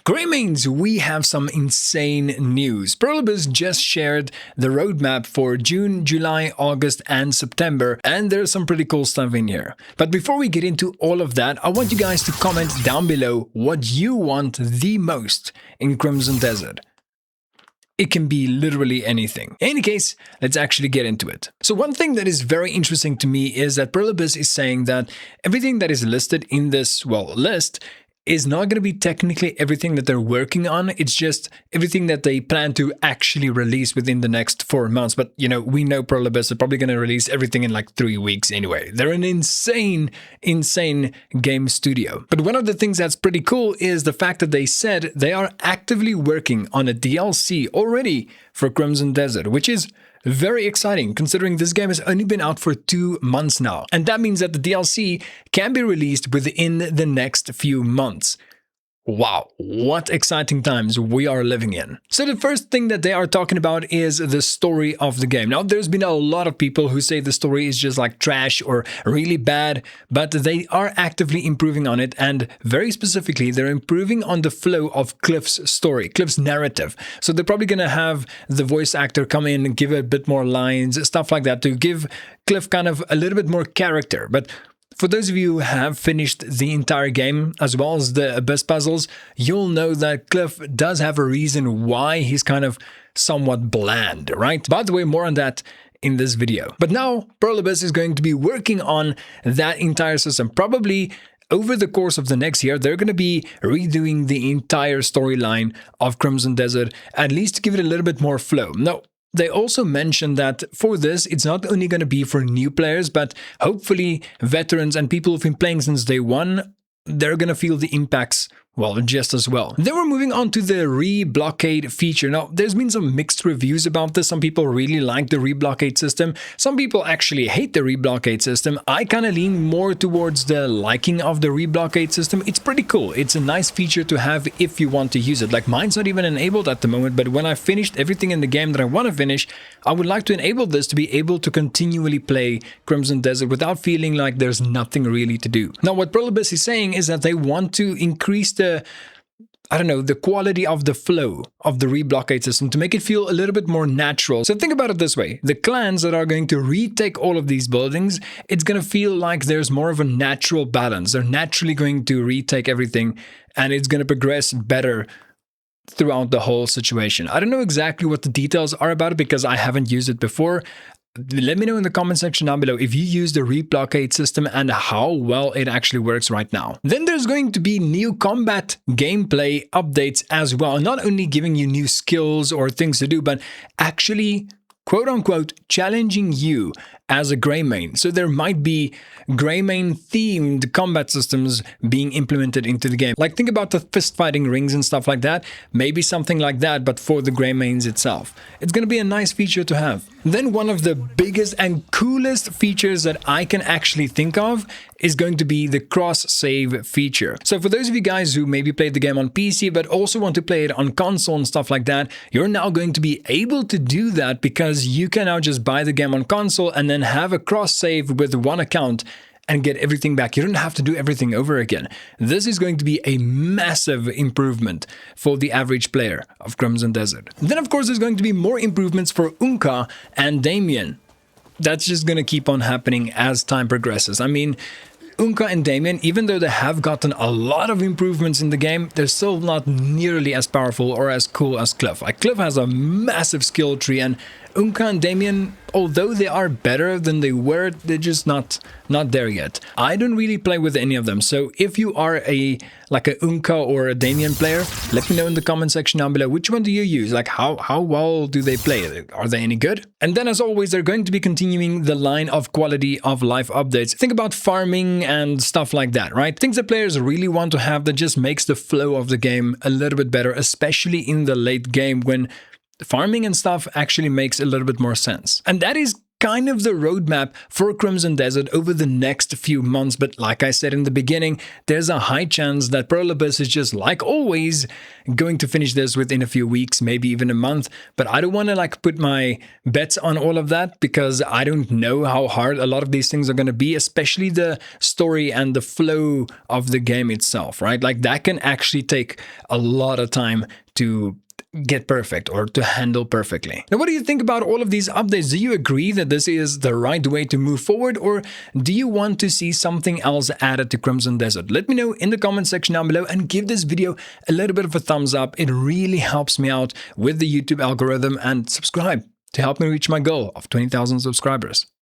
Greymanes, we have some insane news. Pluribus just shared the roadmap for June, July, August, and September, and there's some pretty cool stuff in here. But before we get into all of that, I want you guys to comment down below what you want the most in Crimson Desert. It can be literally anything. In any case, let's actually get into it. So one thing that is very interesting to me is that Pluribus is saying that everything that is listed in this, list is not going to be technically everything that they're working on. It's just everything that they plan to actually release within the next 4 months. But, you know, we know Pluribus are probably going to release everything in like 3 weeks anyway. They're an insane game studio. But one of the things that's pretty cool is the fact that they said they are actively working on a DLC already for Crimson Desert, which is very exciting considering this game has only been out for 2 months now. And that means that the DLC can be released within the next few months. Wow, what exciting times we are living in. So the first thing that they are talking about is the story of the game. Now, there's been a lot of people who say the story is just like trash or really bad, but they are actively improving on it, and very specifically, they're improving on the flow of Kliff's story, Kliff's narrative. So they're probably going to have the voice actor come in and give it a bit more lines, stuff like that, to give Kliff kind of a little bit more character. But for those of you who have finished the entire game, as well as the Abyss puzzles, you'll know that Kliff does have a reason why he's kind of somewhat bland, right? By the way, more on that in this video. But now, Pluribus is going to be working on that entire system. Probably over the course of the next year, they're going to be redoing the entire storyline of Crimson Desert, at least to give it a little bit more flow. Now, they also mentioned that for this, it's not only going to be for new players, but hopefully veterans and people who've been playing since day one, they're going to feel the impacts, just as well. Then we're moving on to the Re-Blockade feature. Now, there's been some mixed reviews about this. Some people really like the Re-Blockade system. Some people actually hate the Re-Blockade system. I kind of lean more towards the liking of the Re-Blockade system. It's pretty cool. It's a nice feature to have if you want to use it. Like, mine's not even enabled at the moment, but when I finished everything in the game that I want to finish, I would like to enable this to be able to continually play Crimson Desert without feeling like there's nothing really to do. Now, what Pluribus is saying is that they want to increase the quality of the flow of the Re-Blockade system to make it feel a little bit more natural. So think about it this way. The clans that are going to retake all of these buildings, it's going to feel like there's more of a natural balance. They're naturally going to retake everything, and it's going to progress better throughout the whole situation. I don't know exactly what the details are about it because I haven't used it before. Let me know in the comment section down below if you use the Re-Blockade system and how well it actually works right now. Then there's going to be new combat gameplay updates as well. Not only giving you new skills or things to do, but actually, quote-unquote, challenging you as a Greymane. So there might be Greymane-themed combat systems being implemented into the game. Like, think about the fist-fighting rings and stuff like that. Maybe something like that, but for the Greymanes itself. It's going to be a nice feature to have. Then one of the biggest and coolest features that I can actually think of is going to be the cross-save feature. So for those of you guys who maybe played the game on PC, but also want to play it on console and stuff like that, you're now going to be able to do that because you can now just buy the game on console and then have a cross-save with one account and get everything back. You don't have to do everything over again. This is going to be a massive improvement for the average player of Crimson Desert. Then, of course, there's going to be more improvements for Oongka and Damiane. That's just going to keep on happening as time progresses. I mean, Oongka and Damiane, even though they have gotten a lot of improvements in the game, they're still not nearly as powerful or as cool as Kliff. Like, Kliff has a massive skill tree, and Oongka and Damiane, although they are better than they were, they're just not there yet. I don't really play with any of them, so if you are a Oongka or a Damiane player, let me know in the comment section down below. Which one do you use? Like, how well do they play? Are they any good? And then, as always, they're going to be continuing the line of quality of life updates. Think about farming and stuff like that, right? Things that players really want to have that just makes the flow of the game a little bit better, especially in the late game when farming and stuff actually makes a little bit more sense. And that is kind of the roadmap for Crimson Desert over the next few months. But like I said in the beginning, there's a high chance that Pearl Abyss is just like always going to finish this within a few weeks, maybe even a month. But I don't want to like put my bets on all of that because I don't know how hard a lot of these things are going to be, especially the story and the flow of the game itself, right? Like that can actually take a lot of time to get perfect or to handle perfectly. Now, what do you think about all of these updates? Do you agree that this is the right way to move forward, or do you want to see something else added to Crimson Desert? Let me know in the comment section down below and give this video a little bit of a thumbs up. It really helps me out with the YouTube algorithm, and subscribe to help me reach my goal of 20,000 subscribers.